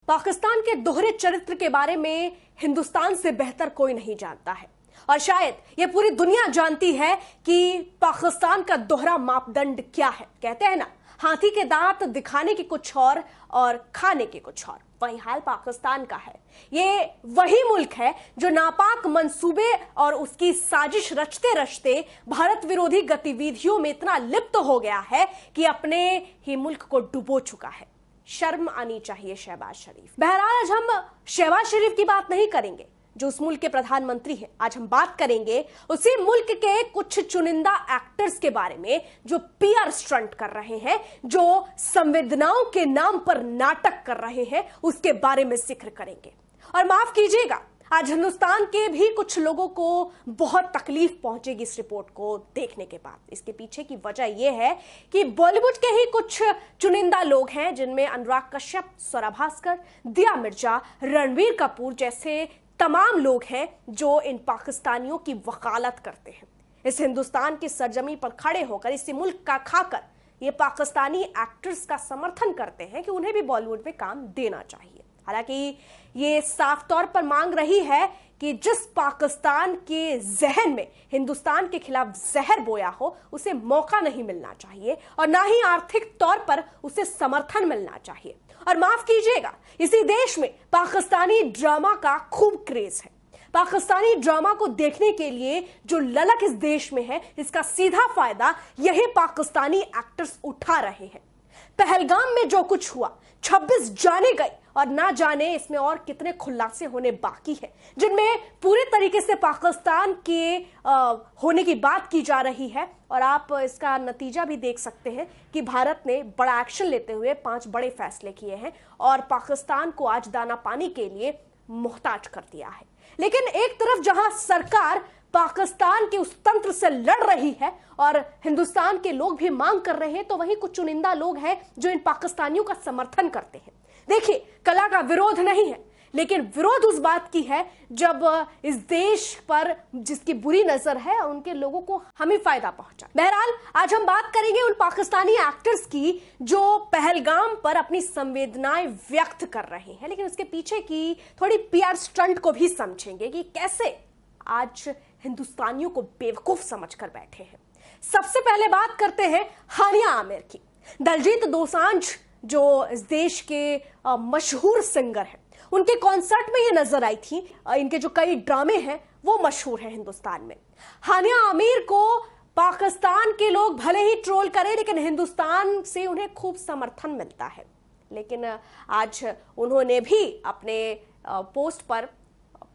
पाकिस्तान के दोहरे चरित्र के बारे में हिंदुस्तान से बेहतर कोई नहीं जानता है और शायद ये पूरी दुनिया जानती है कि पाकिस्तान का दोहरा मापदंड क्या है। कहते हैं ना, हाथी के दांत दिखाने के कुछ और खाने के कुछ और। वही हाल पाकिस्तान का है। ये वही मुल्क है जो नापाक मंसूबे और उसकी साजिश रचते रचते भारत विरोधी गतिविधियों में इतना लिप्त हो गया है कि अपने ही मुल्क को डुबो चुका है। शर्म आनी चाहिए शहबाज शरीफ। बहरहाल आज हम शहबाज शरीफ की बात नहीं करेंगे जो उस मुल्क के प्रधानमंत्री हैं। आज हम बात करेंगे उसी मुल्क के कुछ चुनिंदा एक्टर्स के बारे में जो पीआर स्टंट कर रहे हैं, जो संवेदनाओं के नाम पर नाटक कर रहे हैं, उसके बारे में जिक्र करेंगे। और माफ कीजिएगा, आज हिंदुस्तान के भी कुछ लोगों को बहुत तकलीफ पहुंचेगी इस रिपोर्ट को देखने के बाद। इसके पीछे की वजह यह है कि बॉलीवुड के ही कुछ चुनिंदा लोग हैं जिनमें अनुराग कश्यप, स्वरा भास्कर, दिया मिर्जा, रणबीर कपूर जैसे तमाम लोग हैं जो इन पाकिस्तानियों की वकालत करते हैं। इस हिंदुस्तान की सरजमी पर खड़े होकर, इसी मुल्क का खाकर ये पाकिस्तानी एक्टर्स का समर्थन करते हैं कि उन्हें भी बॉलीवुड में काम देना चाहिए। हालांकि ये साफ तौर पर मांग रही है कि जिस पाकिस्तान के जहन में हिंदुस्तान के खिलाफ जहर बोया हो, उसे मौका नहीं मिलना चाहिए और ना ही आर्थिक तौर पर उसे समर्थन मिलना चाहिए। और माफ कीजिएगा, इसी देश में पाकिस्तानी ड्रामा का खूब क्रेज है। पाकिस्तानी ड्रामा को देखने के लिए जो ललक इस देश में है, इसका सीधा फायदा यही पाकिस्तानी एक्टर्स उठा रहे हैं। पहलगाम में जो कुछ हुआ, 26 जाने गए और ना जाने इसमें और कितने खुलासे होने बाकी हैं, जिनमें पूरे तरीके से पाकिस्तान के होने की बात की जा रही है। और आप इसका नतीजा भी देख सकते हैं कि भारत ने बड़ा एक्शन लेते हुए 5 बड़े फैसले किए हैं और पाकिस्तान को आज दाना पानी के लिए मोहताज कर दिया है। लेकिन एक तरफ जहां सरकार पाकिस्तान के उस तंत्र से लड़ रही है और हिंदुस्तान के लोग भी मांग कर रहे हैं, तो वहीं कुछ चुनिंदा लोग हैं जो इन पाकिस्तानियों का समर्थन करते हैं। देखिए, कला का विरोध नहीं है, लेकिन विरोध उस बात की है जब इस देश पर जिसकी बुरी नजर है उनके लोगों को हमें फायदा पहुंचा। बहरहाल आज हम बात करेंगे उन पाकिस्तानी एक्टर्स की जो पहलगाम पर अपनी संवेदनाएं व्यक्त कर रहे हैं, लेकिन उसके पीछे की थोड़ी पीआर स्टंट को भी समझेंगे कि कैसे आज हिंदुस्तानियों को बेवकूफ समझकर बैठे हैं। सबसे पहले बात करते हैं हानिया आमिर की। दलजीत दोसांझ जो इस देश के मशहूर सिंगर हैं, उनके कॉन्सर्ट में ये नजर आई थी। इनके जो कई ड्रामे हैं वो मशहूर हैं हिंदुस्तान में। हानिया आमिर को पाकिस्तान के लोग भले ही ट्रोल करें, लेकिन हिंदुस्तान से उन्हें खूब समर्थन मिलता है। लेकिन आज उन्होंने भी अपने पोस्ट पर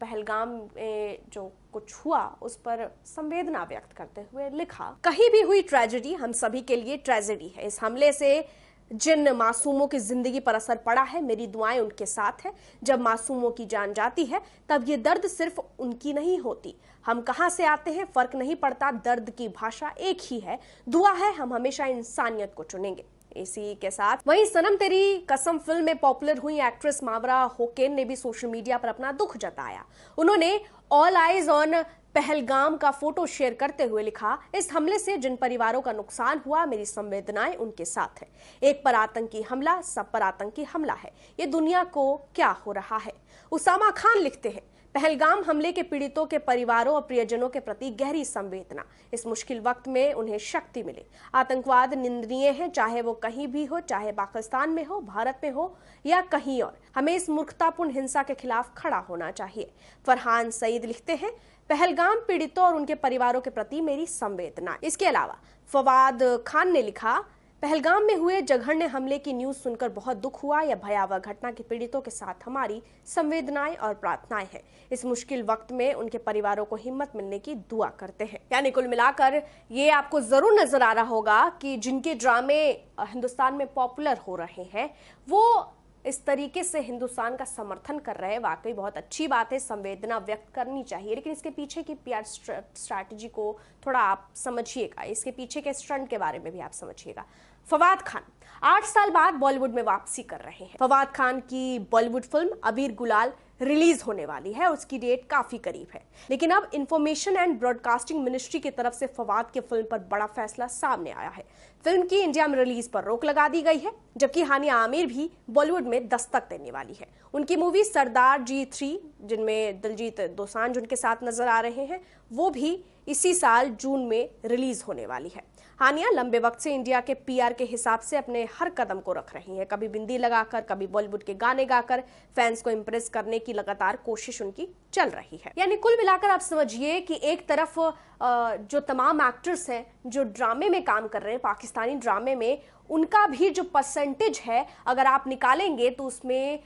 पहलगाम में जो कुछ हुआ उस पर संवेदना व्यक्त करते हुए लिखा, कहीं भी हुई ट्रेजेडी हम सभी के लिए ट्रेजेडी है। इस हमले से जिन मासूमों की जिंदगी पर असर पड़ा है, मेरी दुआएं उनके साथ है। जब मासूमों की जान जाती है तब ये दर्द सिर्फ उनकी नहीं होती। हम कहां से आते हैं फर्क नहीं पड़ता, दर्द की भाषा एक ही है। दुआ है हम हमेशा इंसानियत को चुनेंगे। इसी के साथ वहीं सनम तेरी कसम फिल्म में पॉपुलर हुई एक्ट्रेस मावरा होकेन ने भी सोशल मीडिया पर अपना दुख जताया। उन्होंने ऑल आइज ऑन पहलगाम का फोटो शेयर करते हुए लिखा, इस हमले से जिन परिवारों का नुकसान हुआ, मेरी संवेदनाएं उनके साथ है। एक पर आतंकी हमला, सब पर आतंकी हमला है। ये दुनिया को क्या हो रहा है। उसामा खान लिखते हैं, पहलगाम हमले के पीड़ितों के परिवारों और प्रियजनों के प्रति गहरी संवेदना। इस मुश्किल वक्त में उन्हें शक्ति मिले। आतंकवाद निंदनीय है, चाहे वो कहीं भी हो, चाहे पाकिस्तान में हो, भारत में हो या कहीं और। हमें इस मूर्खतापूर्ण हिंसा के खिलाफ खड़ा होना चाहिए। फरहान सईद लिखते हैं, पहलगाम पीड़ितों और उनके परिवारों के प्रति मेरी संवेदना। इसके अलावा फवाद खान ने लिखा, पहलगाम में हुए जघन्य हमले की न्यूज सुनकर बहुत दुख हुआ। यह भयावह घटना के पीड़ितों के साथ हमारी संवेदनाएं और प्रार्थनाएं हैं। इस मुश्किल वक्त में उनके परिवारों को हिम्मत मिलने की दुआ करते हैं। यानी कुल मिलाकर ये आपको जरूर नजर आ रहा होगा कि जिनके ड्रामे हिंदुस्तान में पॉपुलर हो रहे हैं वो इस तरीके से हिंदुस्तान का समर्थन कर रहे हैं। वाकई बहुत अच्छी बात है, संवेदना व्यक्त करनी चाहिए, लेकिन इसके पीछे की पीआर स्ट्रैटेजी को थोड़ा आप समझिएगा। इसके पीछे के स्टंट के बारे में भी आप समझिएगा। फवाद खान 8 साल बाद बॉलीवुड में वापसी कर रहे हैं। फवाद खान की बॉलीवुड फिल्म अबीर गुलाल रिलीज होने वाली है, उसकी डेट काफी करीब है। लेकिन अब इंफॉर्मेशन एंड ब्रॉडकास्टिंग मिनिस्ट्री की तरफ से फवाद की फिल्म पर बड़ा फैसला सामने आया है। फिल्म की इंडिया में रिलीज पर रोक लगा दी गई है, जबकि हानिया आमिर भी बॉलीवुड में दस्तक देने वाली है। उनकी मूवी सरदार जी 3, जिनमें दिलजीत दोसांझ उनके साथ नजर आ रहे हैं, वो भी इसी साल जून में रिलीज होने वाली है। हानिया लंबे वक्त से इंडिया के पीआर के हिसाब से अपने हर कदम को रख रही हैं। कभी बिंदी लगाकर, कभी बॉलीवुड के गाने गाकर फैंस को इंप्रेस करने की लगातार कोशिश उनकी चल रही है। यानी कुल मिलाकर आप समझिए कि एक तरफ जो तमाम एक्टर्स हैं जो ड्रामे में काम कर रहे हैं, पाकिस्तानी ड्रामे में, उनका भी जो परसेंटेज है अगर आप निकालेंगे तो उसमें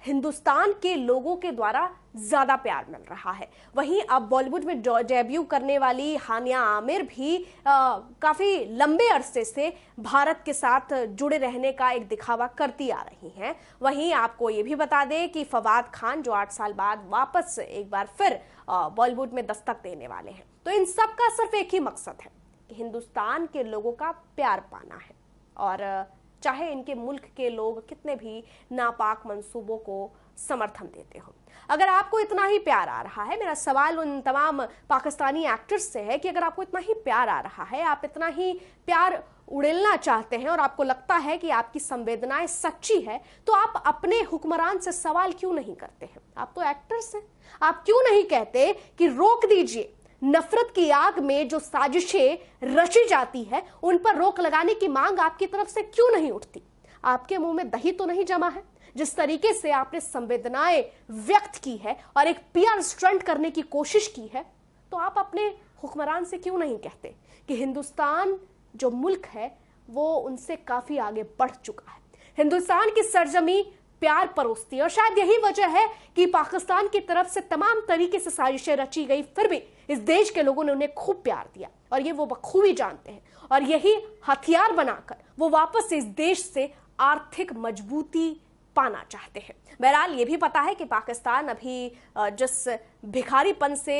हिंदुस्तान के लोगों के द्वारा ज्यादा प्यार मिल रहा है। वहीं अब बॉलीवुड में डेब्यू करने वाली हानिया आमिर भी काफी लंबे अरसे से भारत के साथ जुड़े रहने का एक दिखावा करती आ रही हैं। वहीं आपको ये भी बता दें कि फवाद खान जो 8 साल बाद वापस एक बार फिर बॉलीवुड में दस्तक देने वाले हैं। तो इन सब का सिर्फ एक ही मकसद है कि हिंदुस्तान के लोगों का प्यार पाना है, और चाहे इनके मुल्क के लोग कितने भी नापाक मंसूबों को समर्थन देते हो। अगर आपको इतना ही प्यार आ रहा है, मेरा सवाल उन तमाम पाकिस्तानी एक्टर्स से है कि अगर आपको इतना ही प्यार आ रहा है, आप इतना ही प्यार उड़ेलना चाहते हैं और आपको लगता है कि आपकी संवेदनाएं सच्ची है, तो आप अपने हुक्मरान से सवाल क्यों नहीं करते हैं? आप तो एक्टर्स हैं। आप क्यों नहीं कहते कि रोक दीजिए, नफरत की आग में जो साजिशें रची जाती है उन पर रोक लगाने की मांग आपकी तरफ से क्यों नहीं उठती? आपके मुंह में दही तो नहीं जमा है? जिस तरीके से आपने संवेदनाएं व्यक्त की है और एक पीआर स्टंट करने की कोशिश की है, तो आप अपने हुक्मरान से क्यों नहीं कहते कि हिंदुस्तान जो मुल्क है वो उनसे काफी आगे बढ़ चुका है। हिंदुस्तान की सरजमी प्यार परोसती है, और शायद यही वजह है कि पाकिस्तान की तरफ से तमाम तरीके से साजिशें रची गई, फिर भी इस देश के लोगों ने उन्हें खूब प्यार दिया, और ये वो बखूबी जानते हैं, और यही हथियार बनाकर वो वापस इस देश से आर्थिक मजबूती पाना चाहते हैं। बहरहाल ये भी पता है कि पाकिस्तान अभी जिस भिखारीपन से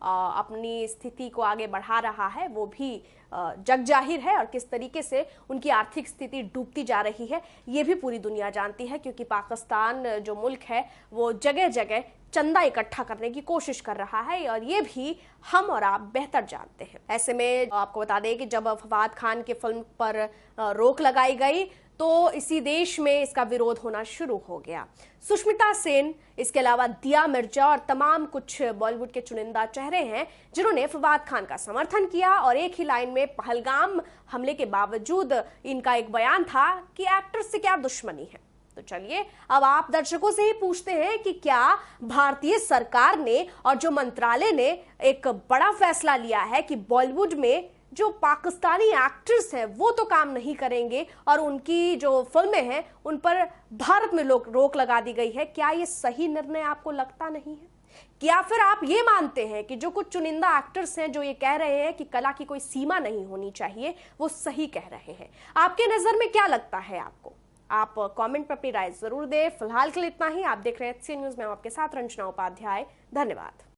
अपनी स्थिति को आगे बढ़ा रहा है वो भी जग जाहिर है, और किस तरीके से उनकी आर्थिक स्थिति डूबती जा रही है ये भी पूरी दुनिया जानती है, क्योंकि पाकिस्तान जो मुल्क है वो जगह जगह चंदा इकट्ठा करने की कोशिश कर रहा है, और ये भी हम और आप बेहतर जानते हैं। ऐसे में आपको बता दें कि जब फवाद खान की फिल्म पर रोक लगाई गई तो इसी देश में इसका विरोध होना शुरू हो गया। सुष्मिता सेन, इसके अलावा दिया मिर्जा और तमाम कुछ बॉलीवुड के चुनिंदा चेहरे हैं जिन्होंने फवाद खान का समर्थन किया, और एक ही लाइन में पहलगाम हमले के बावजूद इनका एक बयान था कि एक्टर से क्या दुश्मनी है। तो चलिए अब आप दर्शकों से ही पूछते हैं कि क्या भारतीय सरकार ने और जो मंत्रालय ने एक बड़ा फैसला लिया है कि बॉलीवुड में जो पाकिस्तानी एक्टर्स हैं वो तो काम नहीं करेंगे और उनकी जो फिल्में हैं उन पर भारत में रोक लगा दी गई है, क्या ये सही निर्णय आपको लगता नहीं है? क्या फिर आप ये मानते हैं कि जो कुछ चुनिंदा एक्टर्स हैं जो ये कह रहे हैं कि कला की कोई सीमा नहीं होनी चाहिए, वो सही कह रहे हैं? आपके नजर में क्या लगता है आपको? आप कमेंट पर अपनी राय जरूर दें। फिलहाल के लिए इतना ही। आप देख रहे हैं HCN न्यूज में आपके साथ रंजना उपाध्याय। धन्यवाद।